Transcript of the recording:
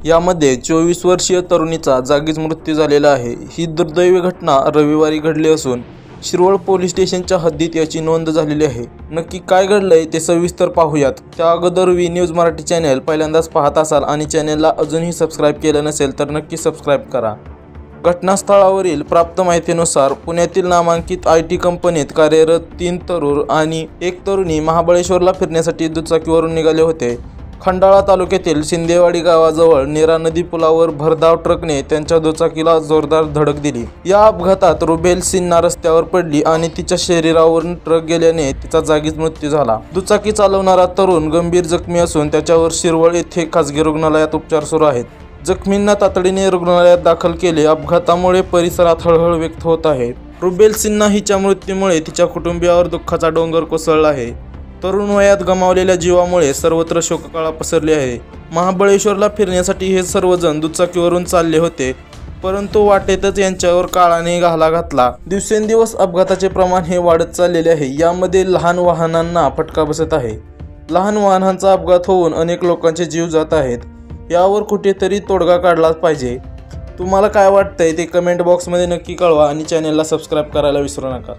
यामध्ये 24 वर्षीय तरुणीचा जागीच मृत्यू झालेला आहे। ही दुर्दैवी घटना रविवारी घडली असून शिरवळ पोलीस स्टेशनच्या हद्दीत याची नोंद झालेली आहे। नक्की काय घडलंय ते सविस्तर पाहूयात। त्या अगोदर वी न्यूज मराठी चॅनल पहिल्यांदाच पाहत असाल आणि चॅनलला अजूनही सबस्क्राईब केलं नसेल तर नक्की सबस्क्राईब करा। घटनास्थळावरील प्राप्त माहितीनुसार पुण्यातील नामांकित IT कंपनीत कार्यरत 3 तरुण आणि 1 तरुणी महाबळेश्वरला फिरण्यासाठी दुचाकीवरून निघाले होते। खंडाळा तालुक्यातील शिंदेवाडी गावाजवळ नीरा नदी पुलावर भरधाव ट्रकने त्यांच्या दुचाकीला जोरदार धडक दिली। या अपघातात रुबेल सिन्हा रस्त्यावर पडली आणि तिच्या शरीरावरून ट्रक गेल्याने तिचा जागीच मृत्यू झाला। दुचाकी चालवणारा तरुण गंभीर जखमी असून त्याच्यावर शिरवळ येथे खासगी रुग्णालयात उपचार सुरू आहेत। जखमींना तातडीने रुग्णालयात दाखल केले। अपघातामुळे परिसरात हळहळ व्यक्त होत आहे। रुबेल सिन्हा हिच्या मृत्यूमुळे तिच्या कुटुंबियावर दुःखाचा डोंगर कोसळला आहे। तरुण वयात गमावलेल्या जीवामुळे सर्वत्र शोककळा पसरली आहे। महाबळेश्वरला फिरण्यासाठी हे सर्वजण दुचाकीवरून चालले होते, परंतु वाटेतच यांच्यावर काळाने घाला घातला। दिवसेंदिवस अपघाताचे प्रमाण हे वाढत चाललेले आहे। यामध्ये लहान वाहनांना फटका बसत आहे। लहान वाहनांचा अपघात होऊन अनेक लोकांचे जीव जात आहेत। यावर कुठेतरी तोडगा काढला पाहिजे। तुम्हाला काय वाटतंय ते कमेंट बॉक्समध्ये नक्की कळवा आणि चॅनलला सबस्क्राईब करायला विसरू नका।